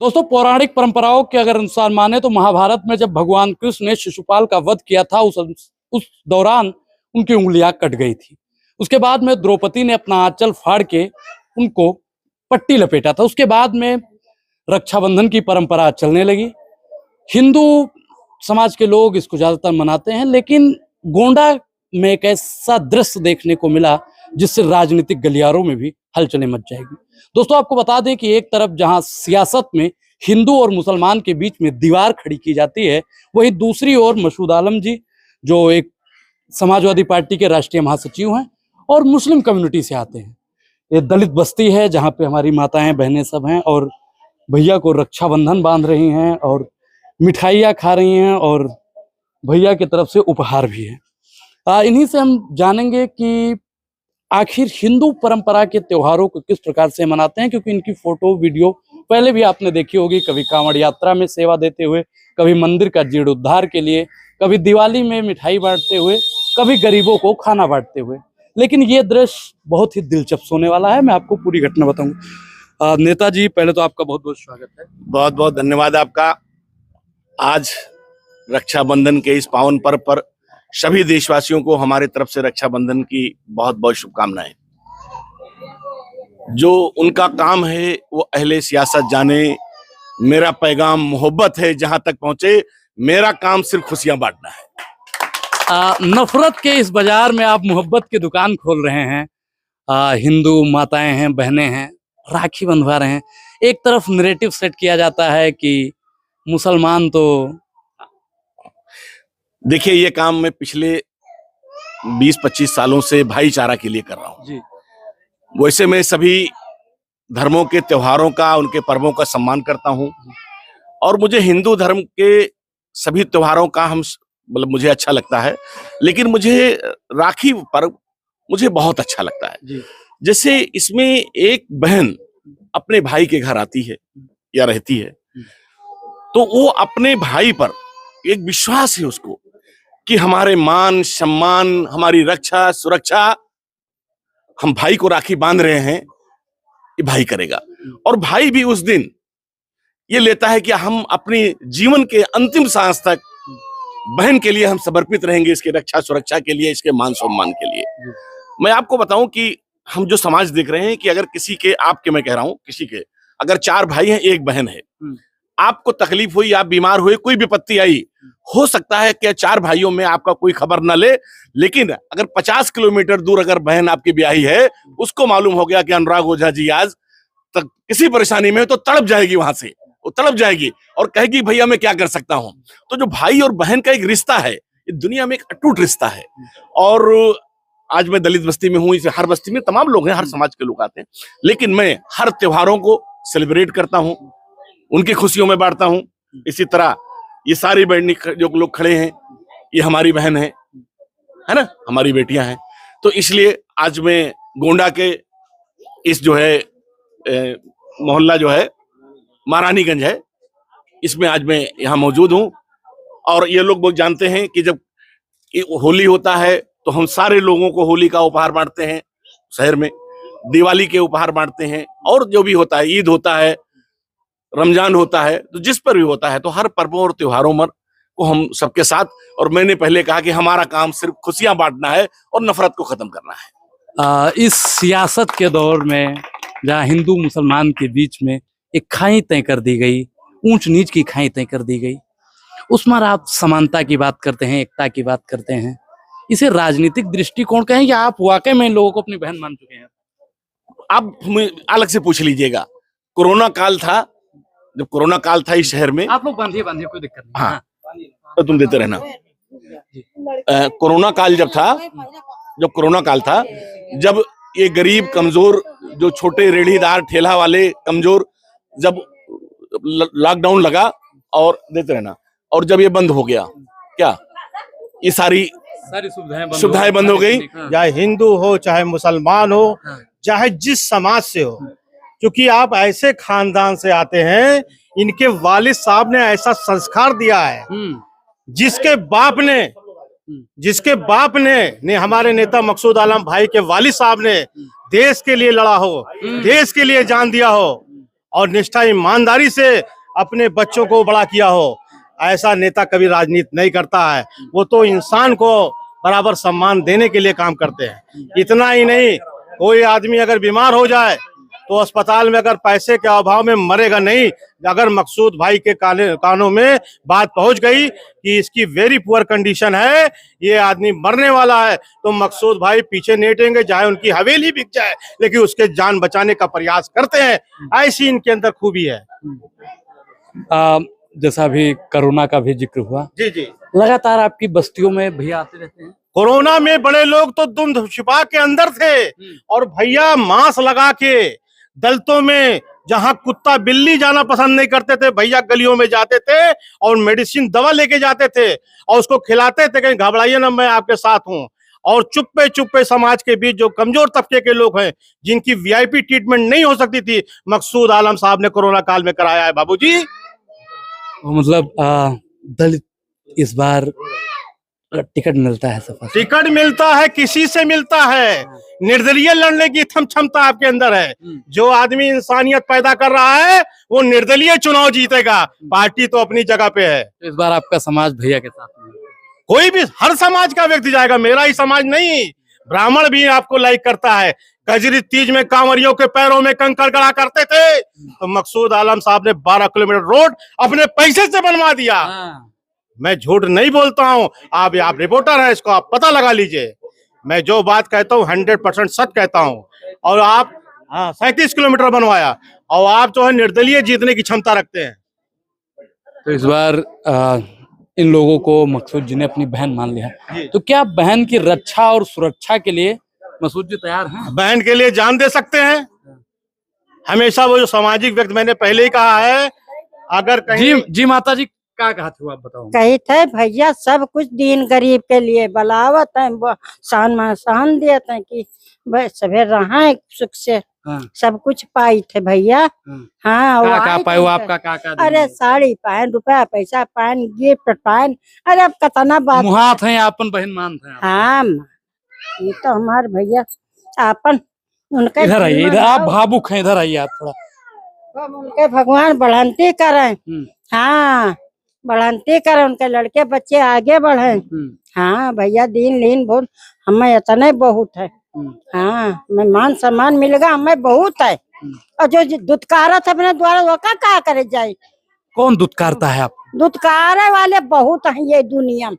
दोस्तों, पौराणिक परंपराओं के अगर अनुसार माने तो महाभारत में जब भगवान कृष्ण ने शिशुपाल का वध किया था उस दौरान उनकी उंगलियां कट गई थी। उसके बाद में द्रौपदी ने अपना आंचल फाड़ के उनको पट्टी लपेटा था। उसके बाद में रक्षाबंधन की परंपरा चलने लगी। हिंदू समाज के लोग इसको ज्यादातर मनाते हैं, लेकिन गोंडा में एक ऐसा दृश्य देखने को मिला जिससे राजनीतिक गलियारों में भी हलचलें मच जाएगी। दोस्तों, आपको बता दें कि एक तरफ जहां सियासत में हिंदू और मुसलमान के बीच में दीवार खड़ी की जाती है, वहीं दूसरी ओर मसूद आलम जी, जो एक समाजवादी पार्टी के राष्ट्रीय महासचिव हैं और मुस्लिम कम्युनिटी से आते हैं। ये दलित बस्ती है जहां पे हमारी माताएं बहनें सब हैं और भैया को रक्षाबंधन बांध रही हैं और मिठाइयाँ खा रही हैं और भैया की तरफ से उपहार भी है। इन्हीं से हम जानेंगे कि आखिर हिंदू परंपरा के त्योहारों को किस प्रकार से मनाते हैं, क्योंकि इनकी फोटो वीडियो पहले भी आपने देखी होगी, कभी कांवड़ यात्रा में सेवा देते हुए, कभी मंदिर का जीर्णोद्धार के लिए, कभी दिवाली में मिठाई बांटते हुए, कभी गरीबों को खाना बांटते हुए। लेकिन ये दृश्य बहुत ही दिलचस्प होने वाला है। मैं आपको पूरी घटना बताऊंगा। नेताजी, पहले तो आपका बहुत बहुत स्वागत है। बहुत बहुत धन्यवाद आपका। आज रक्षाबंधन के इस पावन पर्व पर सभी देशवासियों को हमारे तरफ से रक्षाबंधन की बहुत बहुत शुभकामनाएं। जो उनका काम है वो अहले सियासत जाने, मेरा पैगाम मोहब्बत है जहां तक पहुंचे, मेरा काम सिर्फ खुशियां बांटना है। नफरत के इस बाजार में आप मोहब्बत की दुकान खोल रहे हैं। हिंदू माताएं हैं, बहनें हैं, राखी बंधवा रहे हैं। एक तरफ नैरेटिव सेट किया जाता है कि मुसलमान तो देखिए, ये काम मैं पिछले 20-25 सालों से भाईचारा के लिए कर रहा हूँ जी। वैसे मैं सभी धर्मों के त्योहारों का, उनके पर्वों का सम्मान करता हूँ और मुझे हिंदू धर्म के सभी त्योहारों का मतलब मुझे अच्छा लगता है। लेकिन मुझे राखी पर्व मुझे बहुत अच्छा लगता है जी। जैसे इसमें एक बहन अपने भाई के घर आती है या रहती है, तो वो अपने भाई पर एक विश्वास है उसको कि हमारे मान सम्मान, हमारी रक्षा सुरक्षा, हम भाई को राखी बांध रहे हैं, ये भाई करेगा। और भाई भी उस दिन ये लेता है कि हम अपनी जीवन के अंतिम सांस तक बहन के लिए हम समर्पित रहेंगे, इसकी रक्षा सुरक्षा के लिए, इसके मान सम्मान के लिए। मैं आपको बताऊं कि हम जो समाज देख रहे हैं कि अगर किसी के, आपके मैं कह रहा हूं, किसी के अगर 4 भाई हैं, 1 बहन है, आपको तकलीफ हुई, आप बीमार हुए, कोई विपत्ति आई, हो सकता है कि 4 भाइयों में आपका कोई खबर न ले, लेकिन अगर 50 किलोमीटर दूर अगर बहन आपकी ब्याही है, उसको मालूम हो गया कि अनुराग ओझा जी आज तक किसी परेशानी में, तो तड़प जाएगी, वहां से वो तड़प जाएगी और कहेगी भैया मैं क्या कर सकता हूं। तो जो भाई और बहन का एक रिश्ता है, ये दुनिया में एक अटूट रिश्ता है। और आज मैं दलित बस्ती में हूं, इसे हर बस्ती में तमाम लोग हैं, हर समाज के लोग आते हैं, लेकिन मैं हर त्योहारों को सेलिब्रेट करता हूं, उनकी खुशियों में बांटता हूं। इसी तरह ये सारी बहनी जो लोग खड़े हैं, ये हमारी बहन है ना, हमारी बेटियां हैं। तो इसलिए आज मैं गोंडा के इस जो है मोहल्ला जो है महारानीगंज है, इसमें आज मैं यहाँ मौजूद हूँ। और ये लोग बहुत जानते हैं कि जब होली होता है तो हम सारे लोगों को होली का उपहार बांटते हैं शहर में, दिवाली के उपहार बांटते हैं, और जो भी होता है, ईद होता है, रमजान होता है, तो जिस पर भी होता है, तो हर पर्वों और त्योहारों में को हम सबके साथ। और मैंने पहले कहा कि हमारा काम सिर्फ खुशियां बांटना है और नफरत को खत्म करना है। इस सियासत के दौर में जहाँ हिंदू मुसलमान के बीच में एक खाई तय कर दी गई, ऊंच नीच की खाई तय कर दी गई, उसमें आप समानता की बात करते हैं, एकता की बात करते हैं, इसे राजनीतिक दृष्टिकोण कहें या आप वाकई में इन लोगों को अपनी बहन मान चुके हैं? आप अलग से पूछ लीजिएगा। कोरोना काल था, जब कोरोना काल था इस शहर में, आप लोग बांधिए कोई दिक्कत नहीं। हाँ, तो तुम देते रहना। कोरोना काल जब था, जब कोरोना काल था, जब ये गरीब कमजोर, जो छोटे रेढ़ीदार ठेला वाले कमजोर, जब लॉकडाउन लगा, और देते रहना, और जब ये बंद हो गया, क्या ये सारी सुविधाएं बंद हो गई। चाहे हिंदू हो, चाहे मुसलमान हो, चाहे जिस समाज से हो, क्योंकि आप ऐसे खानदान से आते हैं, इनके वालिद साहब ने ऐसा संस्कार दिया है, जिसके बाप ने हमारे नेता मकसूद आलम भाई के वालिद साहब ने देश के लिए लड़ा हो, देश के लिए जान दिया हो, और निष्ठा ईमानदारी से अपने बच्चों को बड़ा किया हो, ऐसा नेता कभी राजनीति नहीं करता है। वो तो इंसान को बराबर सम्मान देने के लिए काम करते हैं। इतना ही नहीं, कोई आदमी अगर बीमार हो जाए तो अस्पताल में अगर पैसे के अभाव में मरेगा नहीं। अगर मकसूद भाई के कानों में बात पहुंच गई कि इसकी वेरी पुअर कंडीशन है, ये आदमी मरने वाला है, तो मकसूद भाई पीछे नहीं हटेंगे, चाहे उनकी हवेली बिक जाए, लेकिन उसके जान बचाने का प्रयास करते हैं। ऐसी इनके अंदर खूबी है। जैसा अभी कोरोना का भी जिक्र हुआ, जी जी, लगातार आपकी बस्तियों में भैया आते रहते हैं। कोरोना में बड़े लोग तो दुम छिपा के अंदर थे, और भैया मास्क लगा के दलतों में जहां कुत्ता बिल्ली जाना पसंद नहीं करते थे, भैया गलियों में जाते थे और मेडिसिन दवा लेके जाते थे और उसको खिलाते थे, कहीं घबराइए ना, मैं आपके साथ हूं। और चुप्पे चुप्पे समाज के बीच जो कमजोर तबके के लोग हैं, जिनकी वीआईपी ट्रीटमेंट नहीं हो सकती थी, मकसूद आलम साहब ने कोरोना काल में कराया है बाबूजी। मतलब दलित इस बार टिकट मिलता है, सफा टिकट मिलता है, किसी से मिलता है। निर्दलीय लड़ने की क्षमता आपके अंदर है। जो आदमी इंसानियत पैदा कर रहा है वो निर्दलीय चुनाव जीतेगा। पार्टी तो अपनी जगह पे है। इस बार आपका समाज भैया के साथ में है। कोई भी हर समाज का व्यक्ति जाएगा, मेरा ही समाज नहीं। ब्राह्मण भी आपको लाइक करता है। कजरी तीज में कांवरियों के पैरों में कंकड़ गड़ा करते थे, तो मकसूद आलम साहब ने 12 किलोमीटर रोड अपने पैसे से बनवा दिया। मैं झूठ नहीं बोलता हूँ, आप रिपोर्टर हैं, इसको आप पता लगा लीजिए। मैं जो बात कहता हूँ 100% सच कहता हूँ। और आप 37 किलोमीटर बनवाया, और आप जो है निर्दलीय जीतने की क्षमता रखते हैं। तो इस बार इन लोगों को मकसूद जी ने अपनी बहन मान लिया, तो क्या बहन की रक्षा और सुरक्षा के लिए मकसूद जी तैयार हैं? बहन के लिए जान दे सकते हैं। हमेशा वो जो सामाजिक व्यक्ति, मैंने पहले ही कहा है, अगर कहीं जी माता जी क्या कहा थे, आप बताओ। कही थे भैया सब कुछ दीन गरीब के लिए बलावत है, शान दिए थे कि सभी रहा है सुख से। हाँ। सब कुछ पाई थे भैया। हाँ, का पाए आपका का अरे साड़ी पहन, रुपया पैसा पहन, गिफ्ट पहन, अरे अब कतना बात। मुहात है आपन बहन मान थे। हाँ, ये तो हमारे भैया आपन उनके। इधर आइए, इधर आप भावुक हैं, इधर आइए आप थोड़ा। उनके भगवान बढ़ंती करें। हाँ, बढ़ंती करें, उनके लड़के बच्चे आगे बढ़े। हाँ भैया, दीन लीन बहुत हमें इतने बहुत है। हाँ, मैं मान सम्मान मिलेगा हमें बहुत है। और जो दुत्कारत अपने द्वारा वो क्या करे जाए। कौन दुत्कारता है आप? दुत्कारे वाले बहुत हैं ये दुनिया में।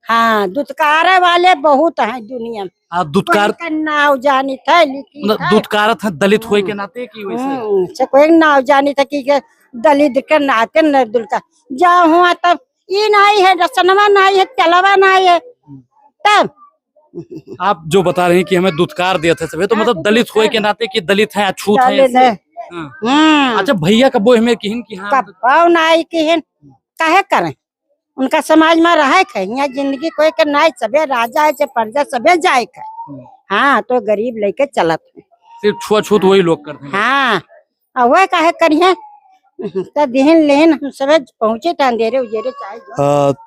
हाँ, दुत्कारे वाले बहुत हैं दुनिया में। दुत्कार का नाव जानी था, मतलब दुत्कारत है दलित होए के नाते की वैसे कोई नाव जानी था कि दलित के नाते नर्दुल का जा हुआ, तब ये नहीं है, रसनवा नहीं है, चलवा नहीं है। तब आप जो बता रहे हैं कि हमें दुत्कार दिया था सभी, तो मतलब दलित होए के नाते कि दलित है, अछूत है। अच्छा, भैया कबो हमें किहन की हाँ कपाव नहीं किहन काहे करें, उनका समाज में रहे खे, यहाँ जिंदगी कोई के नहीं, सबे राजा है, प्रजा सबे जाए खे। हाँ, तो गरीब लेके चलत है, सिर्फ छुआछूत वही लोग करते हैं। हाँ, और वह काहे करिए, तो दिहन लेन हम सब पहुंचे थे अंधेरे उजेरे चाहे।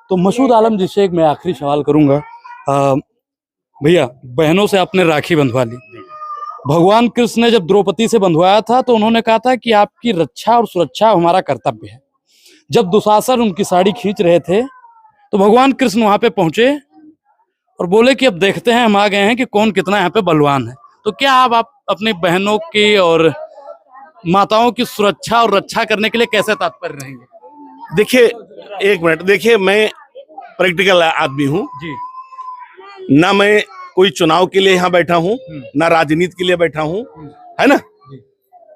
तो मकसूद आलम जी से एक मैं आखिरी सवाल करूंगा। भैया, बहनों से आपने राखी बंधवा ली, भगवान कृष्ण ने जब द्रौपदी से बंधवाया था तो उन्होंने कहा था कि आपकी रक्षा और सुरक्षा हमारा कर्तव्य है। जब दुशासन उनकी साड़ी खींच रहे थे तो भगवान कृष्ण वहां पे पहुंचे और बोले कि अब देखते हैं, हम आ गए हैं कि कौन कितना यहाँ पे बलवान है। तो क्या आप अपनी बहनों की और माताओं की सुरक्षा और रक्षा करने के लिए कैसे तत्पर रहेंगे? देखिए, एक मिनट, देखिए, मैं प्रैक्टिकल आदमी हूँ जी। ना मैं कोई चुनाव के लिए यहाँ बैठा हूँ, ना राजनीति के लिए बैठा हूँ, है ना।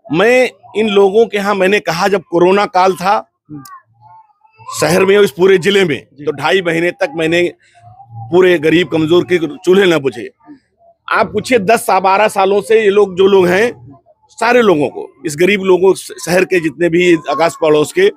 मैं इन लोगों के यहाँ, मैंने कहा जब कोरोना काल था शहर में और इस पूरे जिले में, तो 2.5 महीने तक मैंने पूरे गरीब कमजोर के चूल्हे न बुझे। आप पूछिए 10-12 सालों से ये लोग, जो लोग हैं, सारे लोगों को, इस गरीब लोगों, शहर के जितने भी आकाश पड़ोस के,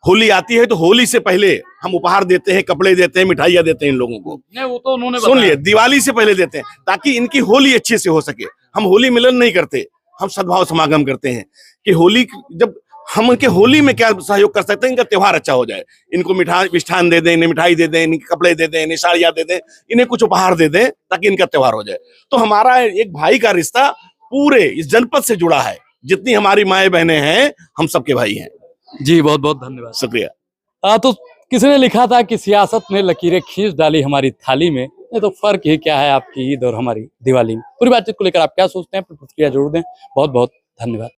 होली आती है तो होली से पहले हम उपहार देते हैं, कपड़े देते हैं, मिठाइयाँ देते हैं इन लोगों को। नहीं, वो तो उन्होंने सुन लिए, दिवाली से पहले देते हैं ताकि इनकी होली अच्छे से हो सके। हम होली मिलन नहीं करते, हम सद्भाव समागम करते हैं कि होली, जब हम उनके होली में क्या सहयोग कर सकते हैं, इनका त्योहार अच्छा हो जाए। इनको मिष्ठान दे दें, इन्हें मिठाई दे दें, इनके कपड़े दे दें, इन्हें साड़ियाँ दे दें, इन्हें कुछ उपहार दे दें ताकि इनका त्योहार हो जाए। तो हमारा एक भाई का रिश्ता पूरे इस जनपद से जुड़ा है, जितनी हमारी माए बहनें हैं, हम सबके भाई हैं। जी बहुत बहुत धन्यवाद। शुक्रिया। तो किसी ने लिखा था कि सियासत ने लकीरें खींच डाली हमारी थाली में, ये तो फर्क ही क्या है आपकी ईद और हमारी दिवाली में। पूरी बातचीत को लेकर आप क्या सोचते हैं, प्रतिक्रिया जरूर दें। बहुत बहुत धन्यवाद।